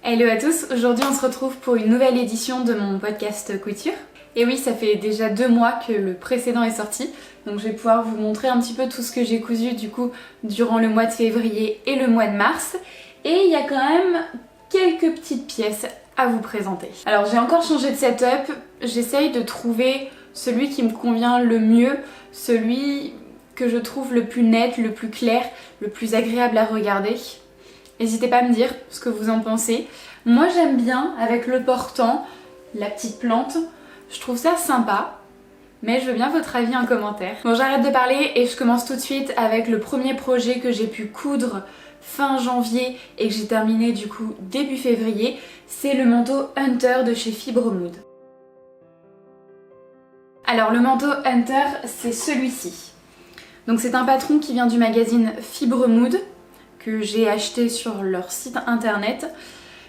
Hello à tous, aujourd'hui on se retrouve pour une nouvelle édition de mon podcast couture. Et oui, ça fait déjà 2 mois que le précédent est sorti, donc je vais pouvoir vous montrer un petit peu tout ce que j'ai cousu du coup durant le mois de février et le mois de mars. Et il y a quand même quelques petites pièces à vous présenter. Alors j'ai encore changé de setup, j'essaye de trouver celui qui me convient le mieux, celui que je trouve le plus net, le plus clair, le plus agréable à regarder. N'hésitez pas à me dire ce que vous en pensez. Moi j'aime bien avec le portant, la petite plante, je trouve ça sympa. Mais je veux bien votre avis en commentaire. Bon, j'arrête de parler et je commence tout de suite avec le premier projet que j'ai pu coudre fin janvier et que j'ai terminé du coup début février. C'est le manteau Hunter de chez Fibremood. Alors le manteau Hunter, c'est celui-ci. Donc c'est un patron qui vient du magazine Fibremood que j'ai acheté sur leur site internet.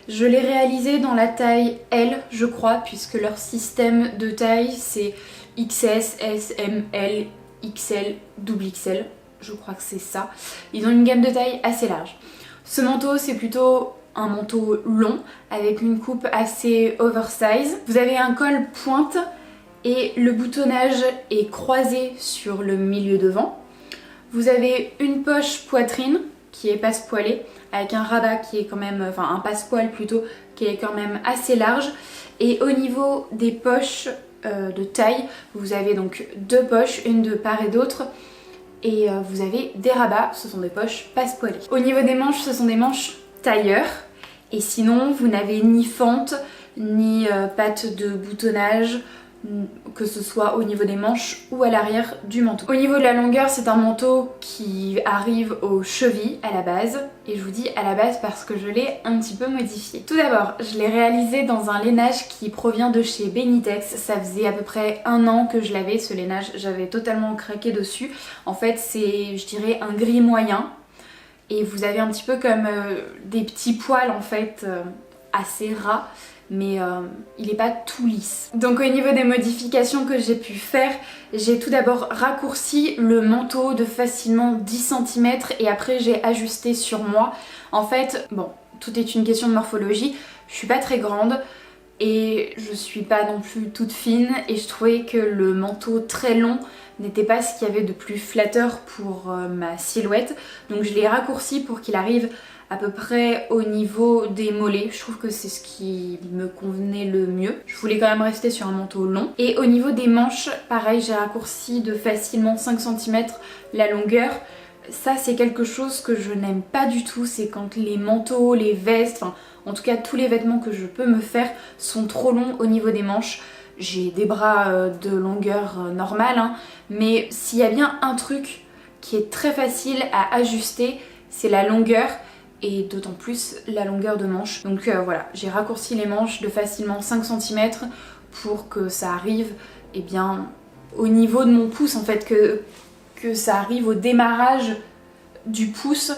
Je l'ai réalisé dans la taille L, je crois, puisque leur système de taille c'est XS, S, M, L, XL, double XL. Je crois que c'est ça. Ils ont une gamme de taille assez large. Ce manteau, c'est plutôt un manteau long avec une coupe assez oversize. Vous avez un col pointe et le boutonnage est croisé sur le milieu devant. Vous avez une poche poitrine qui est passe-poilée avec un rabat qui est quand même, enfin un passe-poil plutôt, qui est quand même assez large. Et au niveau des poches de taille, vous avez donc 2 poches, une de part et d'autre. Et vous avez des rabats, ce sont des poches passe-poilées. Au niveau des manches, ce sont des manches tailleur. Et sinon, vous n'avez ni fente, ni patte de boutonnage, que ce soit au niveau des manches ou à l'arrière du manteau. Au niveau de la longueur, c'est un manteau qui arrive aux chevilles à la base, et je vous dis à la base parce que je l'ai un petit peu modifié. Tout d'abord, je l'ai réalisé dans un lainage qui provient de chez Benitex. Ça faisait à peu près 1 an que je l'avais, ce lainage, j'avais totalement craqué dessus. En fait, c'est, je dirais, un gris moyen, et vous avez un petit peu comme des petits poils en fait assez ras, mais il n'est pas tout lisse. Donc au niveau des modifications que j'ai pu faire, j'ai tout d'abord raccourci le manteau de facilement 10 cm et après j'ai ajusté sur moi. En fait, bon, tout est une question de morphologie, je suis pas très grande et je suis pas non plus toute fine et je trouvais que le manteau très long n'était pas ce qu'il y avait de plus flatteur pour ma silhouette. Donc je l'ai raccourci pour qu'il arrive à peu près au niveau des mollets. Je trouve que c'est ce qui me convenait le mieux. Je voulais quand même rester sur un manteau long. Et au niveau des manches, pareil, j'ai raccourci de facilement 5 cm la longueur. Ça, c'est quelque chose que je n'aime pas du tout. C'est quand les manteaux, les vestes, enfin en tout cas tous les vêtements que je peux me faire sont trop longs au niveau des manches. J'ai des bras de longueur normale, hein, mais s'il y a bien un truc qui est très facile à ajuster, c'est la longueur. Et d'autant plus la longueur de manche. Donc voilà, j'ai raccourci les manches de facilement 5 cm pour que ça arrive eh bien, au niveau de mon pouce en fait, que ça arrive au démarrage du pouce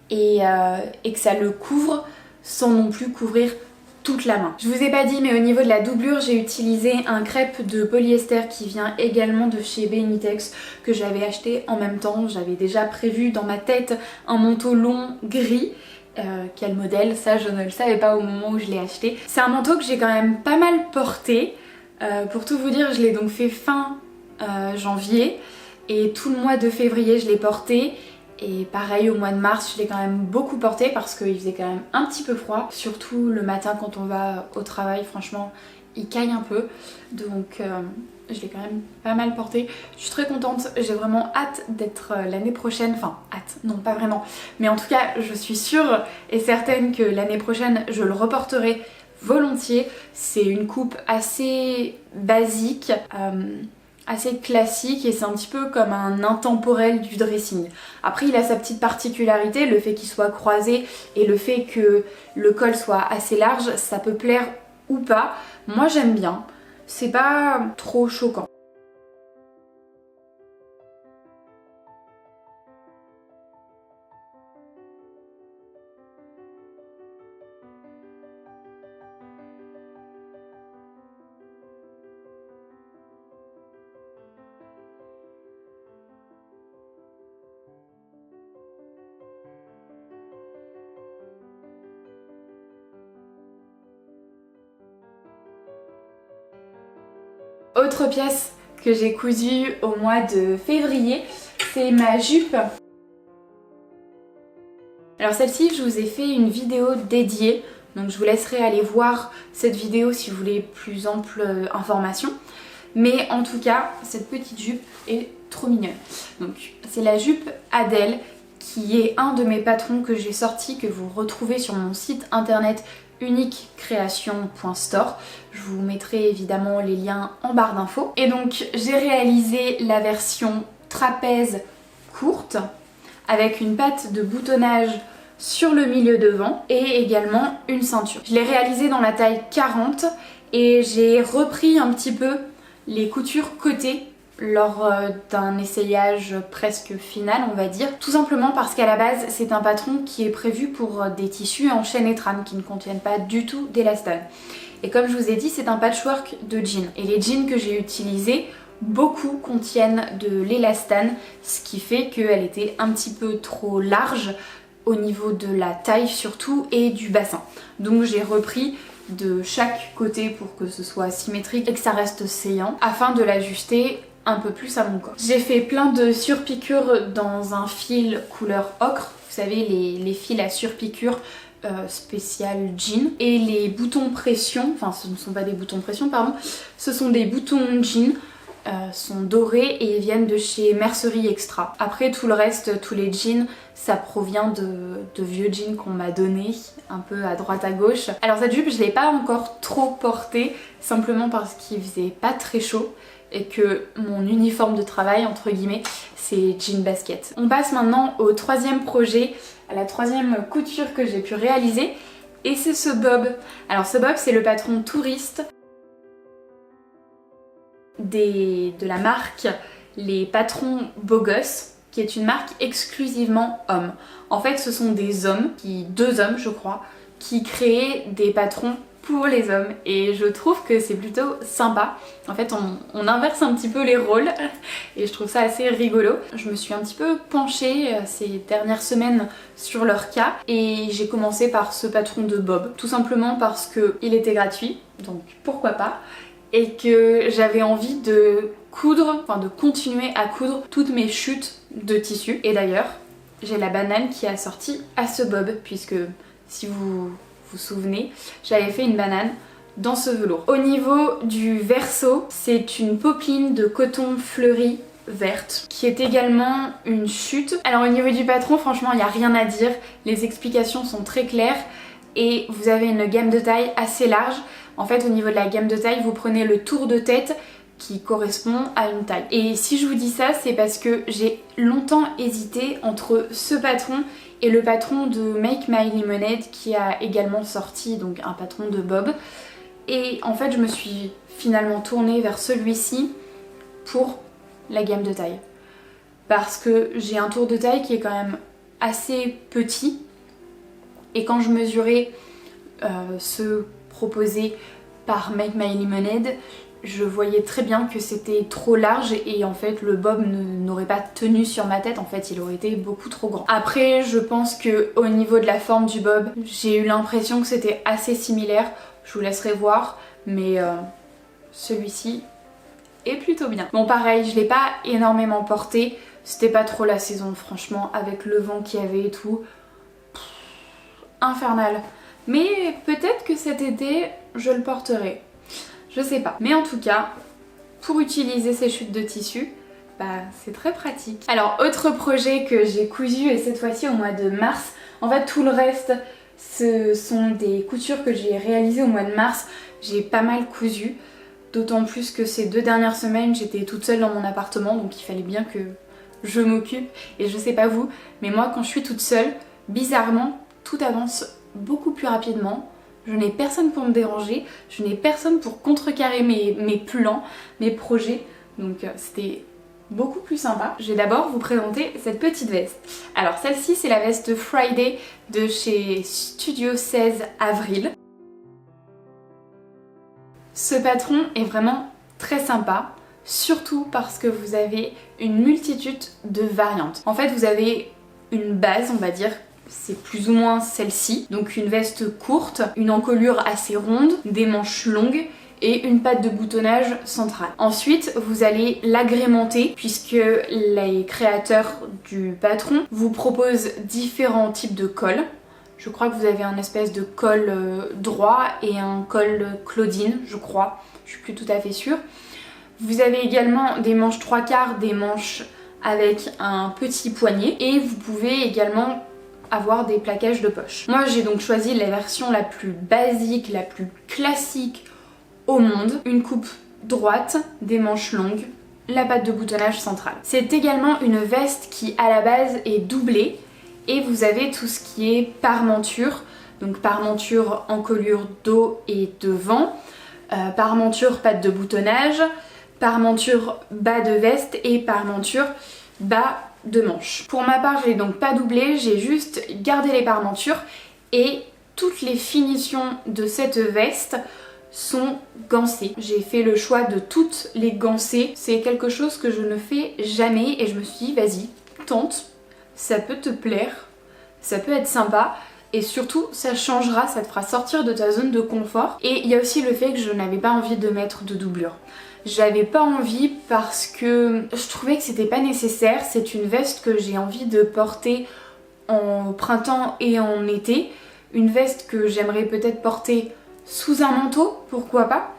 et que ça le couvre sans non plus couvrir toute la main. Je vous ai pas dit, mais au niveau de la doublure, j'ai utilisé un crêpe de polyester qui vient également de chez Benitex que j'avais acheté en même temps. J'avais déjà prévu dans ma tête un manteau long gris. Quel modèle, ça je ne le savais pas au moment où je l'ai acheté. C'est un manteau que j'ai quand même pas mal porté. Pour tout vous dire, je l'ai donc fait fin janvier et tout le mois de février je l'ai porté. Et pareil au mois de mars, je l'ai quand même beaucoup porté parce qu'il faisait quand même un petit peu froid. Surtout le matin quand on va au travail, franchement, il caille un peu. Donc je l'ai quand même pas mal porté. Je suis très contente, j'ai vraiment hâte d'être l'année prochaine. Enfin, hâte, non pas vraiment. Mais en tout cas, je suis sûre et certaine que l'année prochaine, je le reporterai volontiers. C'est une coupe assez basique. Assez classique et c'est un petit peu comme un intemporel du dressing. Après il a sa petite particularité, le fait qu'il soit croisé et le fait que le col soit assez large, ça peut plaire ou pas. Moi j'aime bien, c'est pas trop choquant. Autre pièce que j'ai cousue au mois de février, c'est ma jupe. Alors celle-ci, je vous ai fait une vidéo dédiée, donc je vous laisserai aller voir cette vidéo si vous voulez plus ample information. Mais en tout cas, cette petite jupe est trop mignonne. Donc c'est la jupe Adèle, qui est un de mes patrons que j'ai sorti, que vous retrouvez sur mon site internet uniquecreation.store. Je vous mettrai évidemment les liens en barre d'infos. Et donc j'ai réalisé la version trapèze courte avec une patte de boutonnage sur le milieu devant et également une ceinture. Je l'ai réalisée dans la taille 40 et j'ai repris un petit peu les coutures côté lors d'un essayage presque final, on va dire, tout simplement parce qu'à la base c'est un patron qui est prévu pour des tissus en chaîne et trame qui ne contiennent pas du tout d'élastane. Et comme je vous ai dit, c'est un patchwork de jeans, et les jeans que j'ai utilisés, beaucoup contiennent de l'élastane, ce qui fait qu'elle était un petit peu trop large au niveau de la taille surtout et du bassin. Donc j'ai repris de chaque côté pour que ce soit symétrique et que ça reste saillant afin de l'ajuster un peu plus à mon corps. J'ai fait plein de surpiqûres dans un fil couleur ocre, vous savez les fils à surpiqûre spécial jean, et les boutons pression, enfin ce ne sont pas des boutons pression pardon, ce sont des boutons jean, sont dorés et ils viennent de chez Mercerie Extra. Après tout le reste, tous les jeans, ça provient de vieux jeans qu'on m'a donné un peu à droite à gauche. Alors cette jupe je l'ai pas encore trop portée, simplement parce qu'il faisait pas très chaud et que mon uniforme de travail entre guillemets c'est jean basket. On passe maintenant au troisième projet, à la troisième couture que j'ai pu réaliser, et c'est ce bob. Alors ce bob c'est le patron touriste de la marque Les Patrons Beaux Gosses, qui est une marque exclusivement hommes. En fait ce sont des hommes, deux hommes je crois, qui créent des patrons pour les hommes, et je trouve que c'est plutôt sympa. En fait on inverse un petit peu les rôles et je trouve ça assez rigolo. Je me suis un petit peu penchée ces dernières semaines sur leur cas et j'ai commencé par ce patron de bob, tout simplement parce qu'il était gratuit, donc pourquoi pas, et que j'avais envie de coudre, enfin de continuer à coudre toutes mes chutes de tissu. Et d'ailleurs j'ai la banane qui a sorti à ce bob, puisque si vous vous souvenez, j'avais fait une banane dans ce velours. Au niveau du verso, c'est une popeline de coton fleuri verte qui est également une chute. Alors au niveau du patron, franchement il n'y a rien à dire, les explications sont très claires et vous avez une gamme de taille assez large. En fait au niveau de la gamme de taille, vous prenez le tour de tête qui correspond à une taille. Et si je vous dis ça, c'est parce que j'ai longtemps hésité entre ce patron et le patron de Make My Lemonade qui a également sorti donc un patron de bob. Et en fait je me suis finalement tournée vers celui-ci pour la gamme de taille. Parce que j'ai un tour de taille qui est quand même assez petit. Et quand je mesurais ceux proposés par Make My Lemonade, je voyais très bien que c'était trop large et en fait le bob n'aurait pas tenu sur ma tête, en fait il aurait été beaucoup trop grand. Après je pense que au niveau de la forme du bob, j'ai eu l'impression que c'était assez similaire, je vous laisserai voir, mais celui-ci est plutôt bien. Bon pareil, je l'ai pas énormément porté, c'était pas trop la saison franchement, avec le vent qu'il y avait et tout, infernal. Mais peut-être que cet été je le porterai. Je sais pas. Mais en tout cas, pour utiliser ces chutes de tissu, bah c'est très pratique. Alors autre projet que j'ai cousu, et cette fois-ci au mois de mars, en fait tout le reste ce sont des coutures que j'ai réalisées au mois de mars. J'ai pas mal cousu, d'autant plus que ces 2 dernières semaines j'étais toute seule dans mon appartement, donc il fallait bien que je m'occupe. Et je sais pas vous, mais moi quand je suis toute seule, bizarrement tout avance beaucoup plus rapidement. Je n'ai personne pour me déranger, je n'ai personne pour contrecarrer mes plans, mes projets, donc c'était beaucoup plus sympa. Je vais d'abord vous présenter cette petite veste. Alors celle-ci c'est la veste Friday de chez Studio 16 Avril. Ce patron est vraiment très sympa, surtout parce que vous avez une multitude de variantes. En fait vous avez une base, on va dire, c'est plus ou moins celle-ci, donc une veste courte, une encolure assez ronde, des manches longues et une patte de boutonnage centrale. Ensuite, vous allez l'agrémenter puisque les créateurs du patron vous proposent différents types de cols. Je crois que vous avez un espèce de col droit et un col Claudine, je crois. Je suis plus tout à fait sûre. Vous avez également des manches 3/4, des manches avec un petit poignet et vous pouvez également avoir des plaquages de poche. Moi j'ai donc choisi la version la plus basique, la plus classique au monde. Une coupe droite, des manches longues, la patte de boutonnage centrale. C'est également une veste qui à la base est doublée et vous avez tout ce qui est parmenture. Donc parmenture encolure dos et devant, parmenture patte de boutonnage, parmenture bas de veste et parmenture bas de manche. Pour ma part, je l'ai donc pas doublé, j'ai juste gardé les parmentures et toutes les finitions de cette veste sont gancées. J'ai fait le choix de toutes les gancer. C'est quelque chose que je ne fais jamais et je me suis dit vas-y, tente, ça peut te plaire, ça peut être sympa. Et surtout, ça changera, ça te fera sortir de ta zone de confort. Et il y a aussi le fait que je n'avais pas envie de mettre de doublure. J'avais pas envie parce que je trouvais que c'était pas nécessaire. C'est une veste que j'ai envie de porter en printemps et en été. Une veste que j'aimerais peut-être porter sous un manteau, pourquoi pas.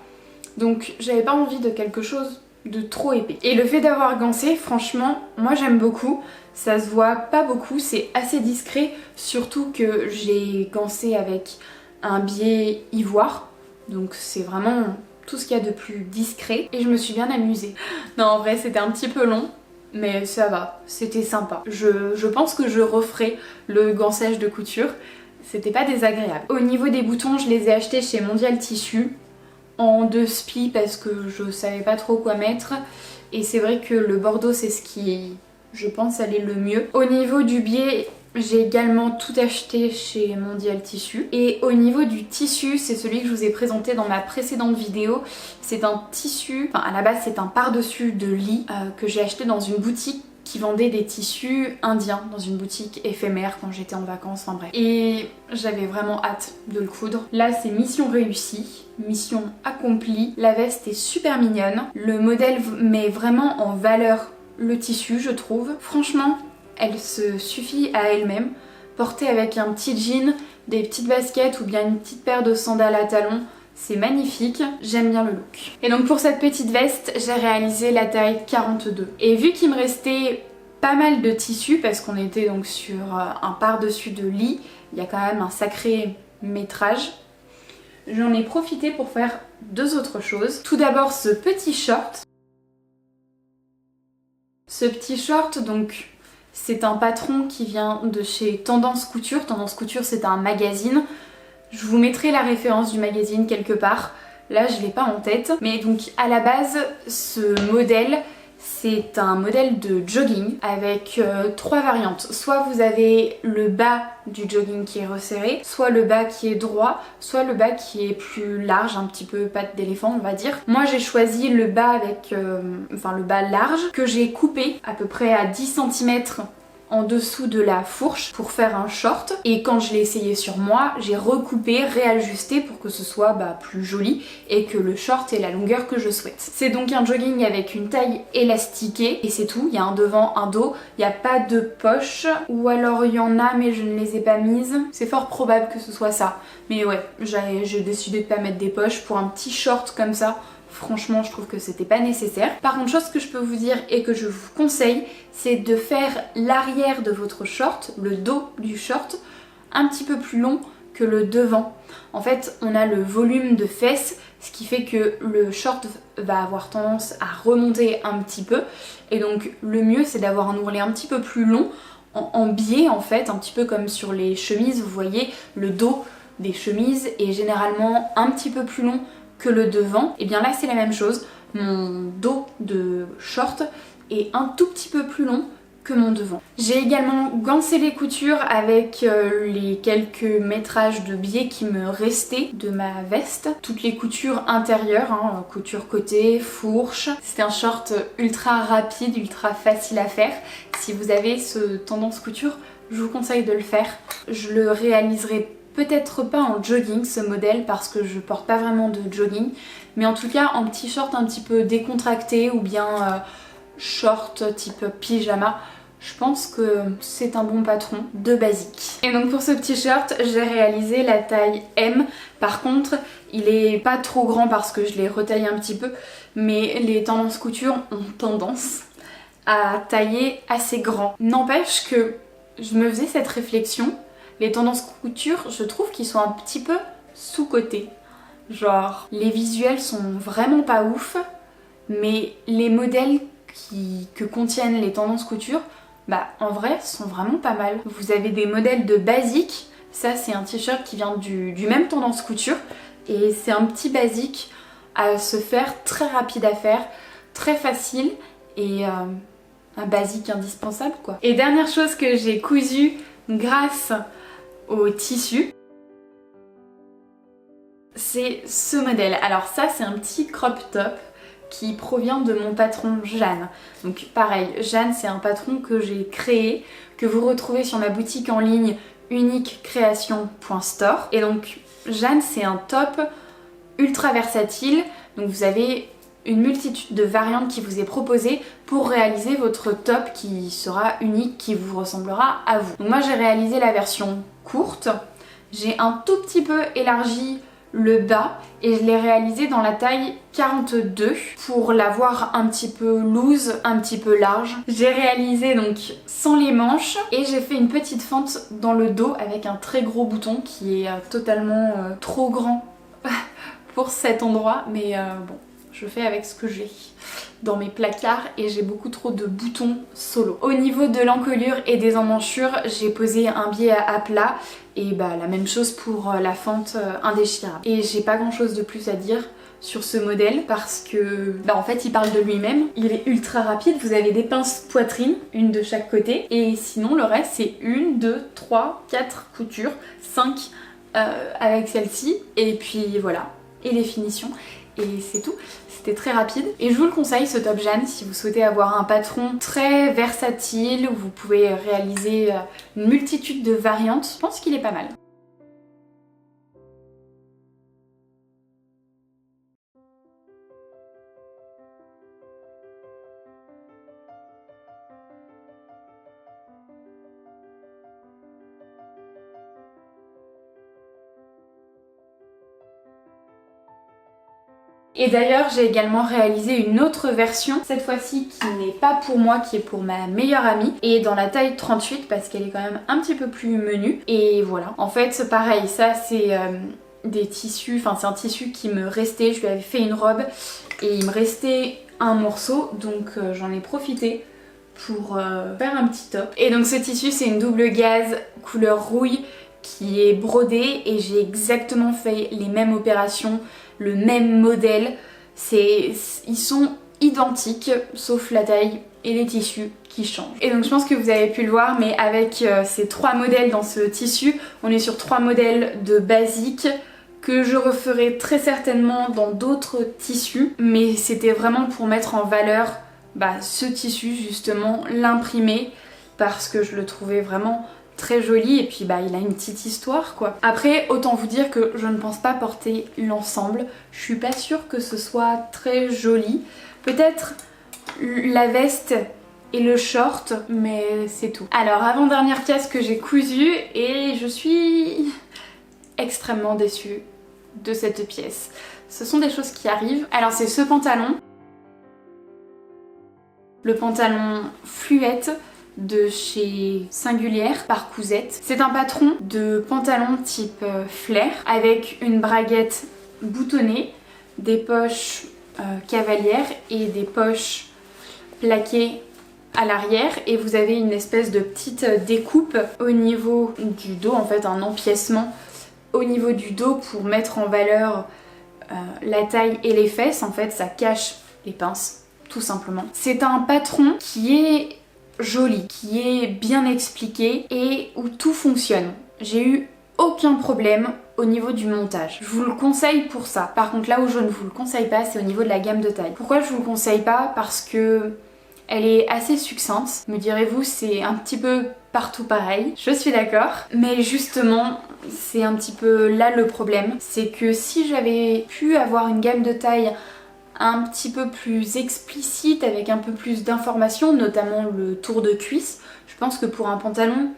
Donc j'avais pas envie de quelque chose de trop épais. Et le fait d'avoir gancé, franchement, moi j'aime beaucoup. Ça se voit pas beaucoup, c'est assez discret, surtout que j'ai gancé avec un biais ivoire. Donc c'est vraiment tout ce qu'il y a de plus discret et je me suis bien amusée. Non, en vrai c'était un petit peu long, mais ça va, c'était sympa. Je pense que je referai le gançage de couture, c'était pas désagréable. Au niveau des boutons, je les ai achetés chez Mondial Tissu en 2 spies parce que je savais pas trop quoi mettre et c'est vrai que le bordeaux c'est ce qui, je pense, allait le mieux. Au niveau du biais, j'ai également tout acheté chez Mondial Tissu. Et au niveau du tissu, c'est celui que je vous ai présenté dans ma précédente vidéo. C'est un tissu, enfin à la base c'est un par-dessus de lit que j'ai acheté dans une boutique qui vendait des tissus indiens, dans une boutique éphémère quand j'étais en vacances, enfin bref. Et j'avais vraiment hâte de le coudre. Là c'est mission réussie, mission accomplie. La veste est super mignonne. Le modèle met vraiment en valeur le tissu, je trouve. Franchement, elle se suffit à elle-même. Portée avec un petit jean, des petites baskets ou bien une petite paire de sandales à talons, c'est magnifique, j'aime bien le look. Et donc pour cette petite veste, j'ai réalisé la taille 42. Et vu qu'il me restait pas mal de tissu, parce qu'on était donc sur un par-dessus de lit, il y a quand même un sacré métrage, j'en ai profité pour faire 2 autres choses. Tout d'abord ce petit short. Ce petit short, donc c'est un patron qui vient de chez Tendance Couture. Tendance Couture, c'est un magazine. Je vous mettrai la référence du magazine quelque part. Là, je l'ai pas en tête. Mais donc, à la base, ce modèle, c'est un modèle de jogging avec 3 variantes. Soit vous avez le bas du jogging qui est resserré, soit le bas qui est droit, soit le bas qui est plus large, un petit peu patte d'éléphant on va dire. Moi j'ai choisi le bas avec, le bas large que j'ai coupé à peu près à 10 cm en dessous de la fourche pour faire un short et quand je l'ai essayé sur moi j'ai recoupé, réajusté pour que ce soit plus joli et que le short ait la longueur que je souhaite. C'est donc un jogging avec une taille élastiquée et c'est tout, il y a un devant, un dos, il n'y a pas de poche ou alors il y en a mais je ne les ai pas mises, c'est fort probable que ce soit ça, mais ouais j'ai décidé de pas mettre des poches pour un petit short comme ça. Franchement, je trouve que c'était pas nécessaire. Par contre, chose que je peux vous dire et que je vous conseille, c'est de faire l'arrière de votre short, le dos du short, un petit peu plus long que le devant. En fait, on a le volume de fesses, ce qui fait que le short va avoir tendance à remonter un petit peu. Et donc, le mieux, c'est d'avoir un ourlet un petit peu plus long, en biais en fait, un petit peu comme sur les chemises. Vous voyez, le dos des chemises est généralement un petit peu plus long que le devant, et bien là c'est la même chose, mon dos de short est un tout petit peu plus long que mon devant. J'ai également gancé les coutures avec les quelques métrages de biais qui me restaient de ma veste. Toutes les coutures intérieures, couture côté, fourche. C'est un short ultra rapide, ultra facile à faire. Si vous avez ce tendance couture, je vous conseille de le faire. Je le réaliserai peut-être pas en jogging ce modèle parce que je porte pas vraiment de jogging, mais en tout cas en petit short un petit peu décontracté ou bien short type pyjama. Je pense que c'est un bon patron de basique. Et donc pour ce petit shirt, j'ai réalisé la taille M. Par contre, il est pas trop grand parce que je l'ai retaillé un petit peu, mais les tendances couture ont tendance à tailler assez grand. N'empêche que je me faisais cette réflexion, les tendances couture, je trouve qu'ils sont un petit peu sous-cotés. Genre, les visuels sont vraiment pas ouf, mais les modèles que contiennent les tendances couture, bah en vrai sont vraiment pas mal. Vous avez des modèles de basique, ça c'est un t-shirt qui vient du même tendance couture et c'est un petit basique à se faire, très rapide à faire, très facile et un basique indispensable quoi. Et dernière chose que j'ai cousu grâce au tissu, c'est ce modèle. Alors ça c'est un petit crop top qui provient de mon patron Jeanne. Donc pareil, Jeanne c'est un patron que j'ai créé, que vous retrouvez sur ma boutique en ligne uniquecreation.store. Et donc Jeanne c'est un top ultra versatile, donc vous avez une multitude de variantes qui vous est proposée pour réaliser votre top qui sera unique, qui vous ressemblera à vous. Donc moi j'ai réalisé la version courte, j'ai un tout petit peu élargi le bas et je l'ai réalisé dans la taille 42 pour l'avoir un petit peu loose, un petit peu large. J'ai réalisé donc sans les manches et j'ai fait une petite fente dans le dos avec un très gros bouton qui est totalement trop grand pour cet endroit, mais bon, je fais avec ce que j'ai dans mes placards et j'ai beaucoup trop de boutons solo. Au niveau de l'encolure et des emmanchures, j'ai posé un biais à plat et bah la même chose pour la fente indéchirable. Et j'ai pas grand chose de plus à dire sur ce modèle parce que bah en fait il parle de lui-même, il est ultra rapide, vous avez des pinces poitrine, une de chaque côté et sinon le reste c'est 1, 2, 3, 4 coutures, 5 avec celle-ci et puis voilà, et les finitions et c'est tout. C'était très rapide et je vous le conseille ce top Jeanne si vous souhaitez avoir un patron très versatile où vous pouvez réaliser une multitude de variantes. Je pense qu'il est pas mal. Et d'ailleurs j'ai également réalisé une autre version, cette fois-ci qui n'est pas pour moi, qui est pour ma meilleure amie et dans la taille 38 parce qu'elle est quand même un petit peu plus menue. Et voilà, en fait c'est pareil, ça c'est des tissus, enfin c'est un tissu qui me restait, je lui avais fait une robe et il me restait un morceau donc j'en ai profité pour faire un petit top. Et donc ce tissu c'est une double gaze couleur rouille qui est brodée et j'ai exactement fait les mêmes opérations, le même modèle, ils sont identiques sauf la taille et les tissus qui changent. Et donc je pense que vous avez pu le voir, mais avec ces 3 modèles dans ce tissu, on est sur 3 modèles de basique que je referai très certainement dans d'autres tissus, mais c'était vraiment pour mettre en valeur ce tissu justement, l'imprimer, parce que je le trouvais vraiment très joli et puis il a une petite histoire quoi. Après autant vous dire que je ne pense pas porter l'ensemble, je suis pas sûre que ce soit très joli, peut-être la veste et le short mais c'est tout. Alors avant-dernière pièce que j'ai cousue et je suis extrêmement déçue de cette pièce. Ce sont des choses qui arrivent. Alors c'est ce pantalon, le pantalon fluette de chez Singulière par Cousette. C'est un patron de pantalon type flair avec une braguette boutonnée, des poches cavalières et des poches plaquées à l'arrière et vous avez une espèce de petite découpe au niveau du dos, en fait un empiècement au niveau du dos pour mettre en valeur la taille et les fesses. En fait ça cache les pinces tout simplement. C'est un patron qui est joli, qui est bien expliqué et où tout fonctionne. J'ai eu aucun problème au niveau du montage. Je vous le conseille pour ça. Par contre là où je ne vous le conseille pas, c'est au niveau de la gamme de taille. Pourquoi je vous le conseille pas? Parce que elle est assez succincte. Me direz-vous, c'est un petit peu partout pareil, je suis d'accord. Mais justement, c'est un petit peu là le problème. C'est que si j'avais pu avoir une gamme de taille un petit peu plus explicite, avec un peu plus d'informations, notamment le tour de cuisse, je pense que pour un pantalon,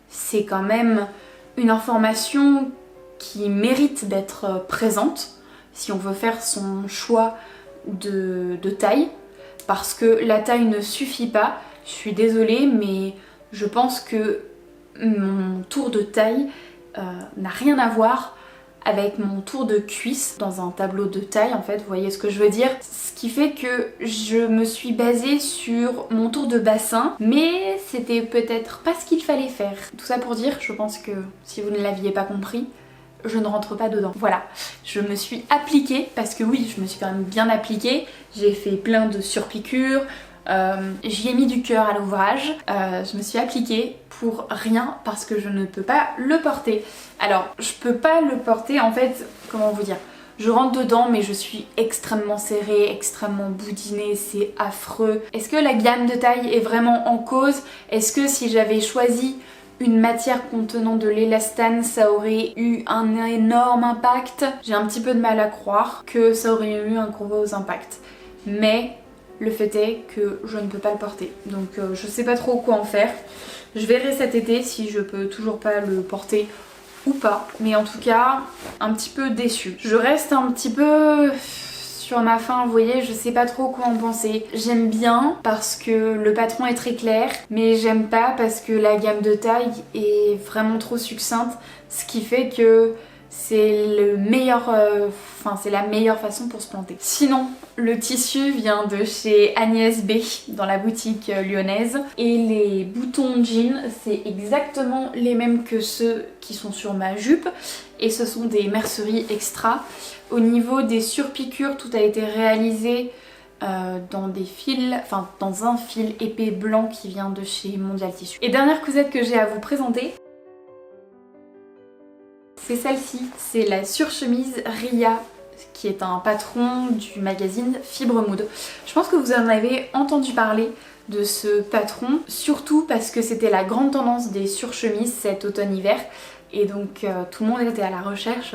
c'est quand même une information qui mérite d'être présente si on veut faire son choix de taille, parce que la taille ne suffit pas. Je suis désolée, mais je pense que mon tour de taille n'a rien à voir avec mon tour de cuisse dans un tableau de taille, en fait, vous voyez ce que je veux dire. Ce qui fait que je me suis basée sur mon tour de bassin, mais c'était peut-être pas ce qu'il fallait faire. Tout ça pour dire, je pense que si vous ne l'aviez pas compris, je ne rentre pas dedans. Voilà, je me suis appliquée, parce que oui, je me suis quand même bien appliquée. J'ai fait plein de surpiqûres, j'y ai mis du cœur à l'ouvrage. Je me suis appliquée pour rien parce que je ne peux pas le porter. Alors, je peux pas le porter en fait, comment vous dire, je rentre dedans mais je suis extrêmement serrée, extrêmement boudinée, c'est affreux. Est-ce que la gamme de taille est vraiment en cause? Est-ce que si j'avais choisi une matière contenant de l'élastane, ça aurait eu un énorme impact? J'ai un petit peu de mal à croire que ça aurait eu un gros impact. Mais le fait est que je ne peux pas le porter. Donc je sais pas trop quoi en faire. Je verrai cet été si je peux toujours pas le porter ou pas. Mais en tout cas, un petit peu déçue. Je reste un petit peu sur ma faim, vous voyez, je sais pas trop quoi en penser. J'aime bien parce que le patron est très clair, mais j'aime pas parce que la gamme de taille est vraiment trop succincte, ce qui fait que c'est le meilleur, c'est la meilleure façon pour se planter. Sinon, le tissu vient de chez Agnès B dans la boutique lyonnaise et les boutons jean, c'est exactement les mêmes que ceux qui sont sur ma jupe et ce sont des merceries extra. Au niveau des surpiqûres, tout a été réalisé dans des fils, dans un fil épais blanc qui vient de chez Mondial Tissu. Et dernière cousette que j'ai à vous présenter, c'est celle-ci, c'est la surchemise Ria, qui est un patron du magazine Fibre Mood. Je pense que vous en avez entendu parler de ce patron, surtout parce que c'était la grande tendance des surchemises cet automne-hiver, et donc tout le monde était à la recherche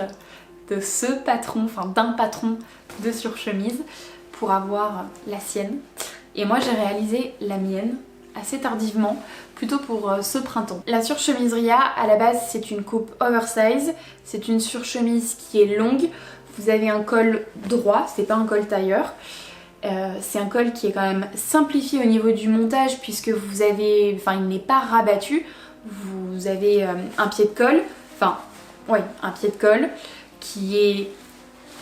de ce patron, d'un patron de surchemise pour avoir la sienne. Et moi j'ai réalisé la mienne assez tardivement, plutôt pour ce printemps. La surchemise Ria, à la base, c'est une coupe oversize, c'est une surchemise qui est longue, vous avez un col droit, c'est pas un col tailleur, c'est un col qui est quand même simplifié au niveau du montage puisque vous avez, il n'est pas rabattu, vous avez un pied de colle, un pied de colle qui est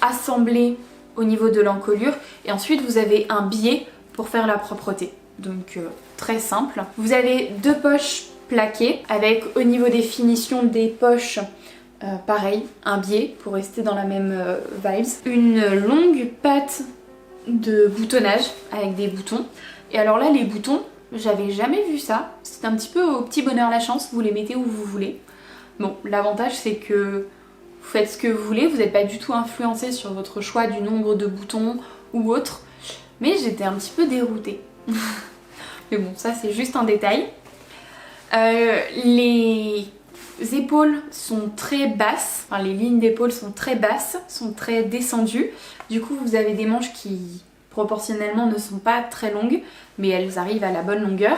assemblé au niveau de l'encolure et ensuite vous avez un biais pour faire la propreté. Donc très simple. Vous avez deux poches plaquées avec au niveau des finitions des poches pareil, un biais pour rester dans la même vibes. Une longue patte de boutonnage avec des boutons. Et alors là les boutons, j'avais jamais vu ça. C'est un petit peu au petit bonheur la chance, vous les mettez où vous voulez. Bon, l'avantage c'est que vous faites ce que vous voulez, vous n'êtes pas du tout influencé sur votre choix du nombre de boutons ou autre. Mais j'étais un petit peu déroutée. Mais bon, ça c'est juste un détail. Les épaules sont très basses, les lignes d'épaules sont très basses, sont très descendues. Du coup, vous avez des manches qui proportionnellement ne sont pas très longues, mais elles arrivent à la bonne longueur.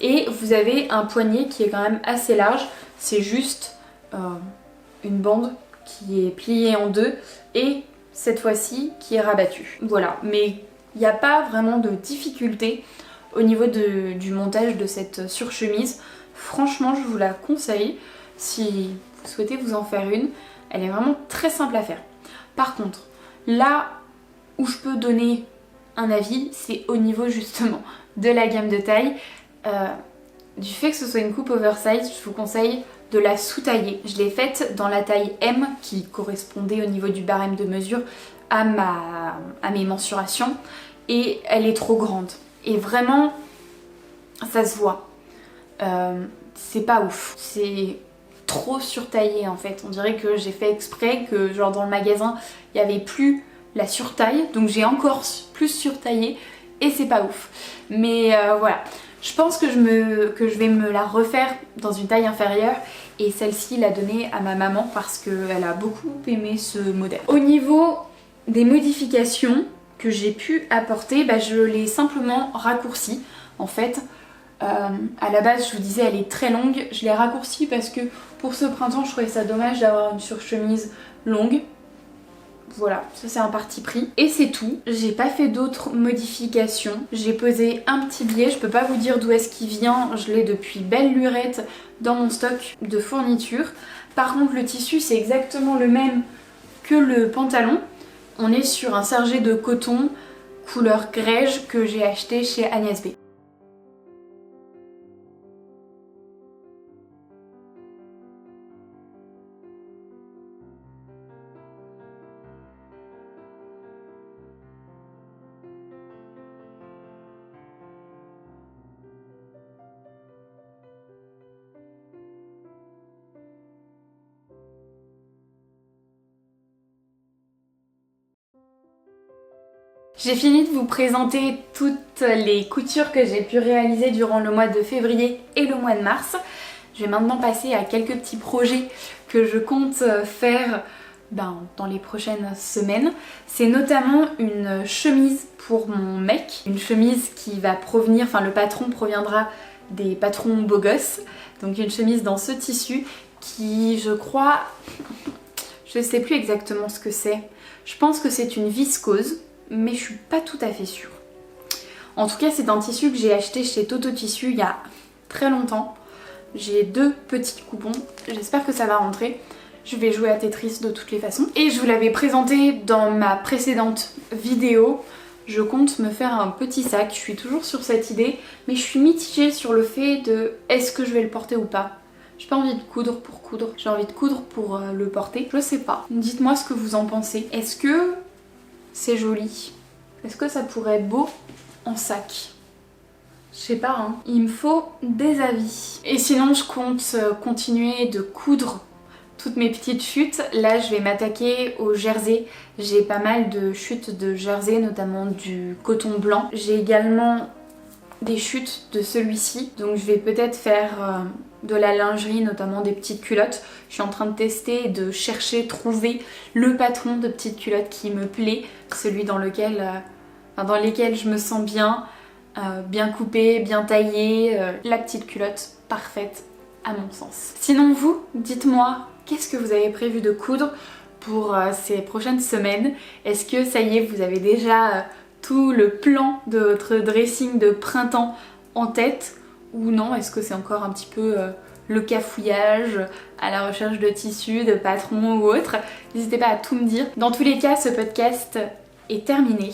Et vous avez un poignet qui est quand même assez large. C'est juste une bande qui est pliée en deux et cette fois-ci qui est rabattue. Voilà, mais il n'y a pas vraiment de difficulté au niveau du montage de cette surchemise. Franchement, je vous la conseille si vous souhaitez vous en faire une. Elle est vraiment très simple à faire. Par contre, là où je peux donner un avis, c'est au niveau justement de la gamme de taille. Du fait que ce soit une coupe oversize, je vous conseille de la sous-tailler. Je l'ai faite dans la taille M qui correspondait au niveau du barème de mesure à mes mensurations et elle est trop grande. Et vraiment, ça se voit. C'est pas ouf. C'est trop surtaillé en fait. On dirait que j'ai fait exprès que genre dans le magasin, il n'y avait plus la surtaille. Donc j'ai encore plus surtaillé et c'est pas ouf. Mais voilà. Je pense que je vais me la refaire dans une taille inférieure et celle-ci la donner à ma maman parce qu'elle a beaucoup aimé ce modèle. Au niveau des modifications que j'ai pu apporter, je l'ai simplement raccourci. En fait, à la base je vous disais elle est très longue, je l'ai raccourcie parce que pour ce printemps je trouvais ça dommage d'avoir une surchemise longue. Voilà, ça c'est un parti pris. Et c'est tout, j'ai pas fait d'autres modifications. J'ai posé un petit biais, je peux pas vous dire d'où est-ce qu'il vient, je l'ai depuis belle lurette dans mon stock de fournitures. Par contre le tissu c'est exactement le même que le pantalon. On est sur un sergé de coton couleur grège que j'ai acheté chez Agnès B. J'ai fini de vous présenter toutes les coutures que j'ai pu réaliser durant le mois de février et le mois de mars. Je vais maintenant passer à quelques petits projets que je compte faire dans les prochaines semaines. C'est notamment une chemise pour mon mec, une chemise qui va provenir, le patron proviendra des patrons beaux gosses. Donc une chemise dans ce tissu qui, je crois, je sais plus exactement ce que c'est. Je pense que c'est une viscose, mais je suis pas tout à fait sûre. En tout cas, c'est un tissu que j'ai acheté chez Toto Tissu il y a très longtemps. J'ai 2 petits coupons, j'espère que ça va rentrer. Je vais jouer à Tetris de toutes les façons. Et je vous l'avais présenté dans ma précédente vidéo. Je compte me faire un petit sac, je suis toujours sur cette idée, mais je suis mitigée sur le fait de est-ce que je vais le porter ou pas. J'ai pas envie de coudre pour coudre, j'ai envie de coudre pour le porter. Je sais pas, dites-moi ce que vous en pensez. Est-ce que c'est joli? Est-ce que ça pourrait être beau en sac? Je sais pas, hein. Il me faut des avis. Et sinon, je compte continuer de coudre toutes mes petites chutes. Là, je vais m'attaquer au jersey. J'ai pas mal de chutes de jersey, notamment du coton blanc. J'ai également des chutes de celui-ci. Donc je vais peut-être faire de la lingerie, notamment des petites culottes. Je suis en train de tester et de chercher, trouver le patron de petites culottes qui me plaît. Celui dans lesquels je me sens bien, bien coupée, bien taillée. La petite culotte parfaite à mon sens. Sinon vous, dites-moi, qu'est-ce que vous avez prévu de coudre pour ces prochaines semaines? Est-ce que ça y est, vous avez déjà tout le plan de votre dressing de printemps en tête? Ou non, est-ce que c'est encore un petit peu le cafouillage à la recherche de tissus, de patrons ou autre? N'hésitez pas à tout me dire. Dans tous les cas, ce podcast est terminé.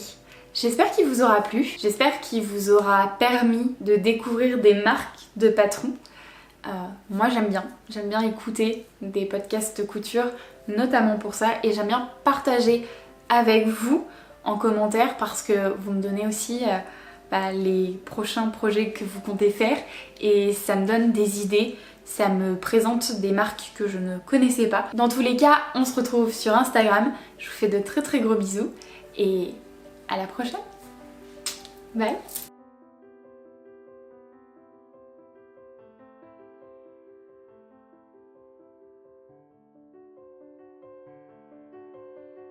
J'espère qu'il vous aura plu, j'espère qu'il vous aura permis de découvrir des marques de patrons. Moi j'aime bien écouter des podcasts de couture, notamment pour ça, et j'aime bien partager avec vous en commentaire parce que vous me donnez aussi les prochains projets que vous comptez faire et ça me donne des idées, ça me présente des marques que je ne connaissais pas. Dans tous les cas, on se retrouve sur Instagram, je vous fais de très très gros bisous et à la prochaine. Bye.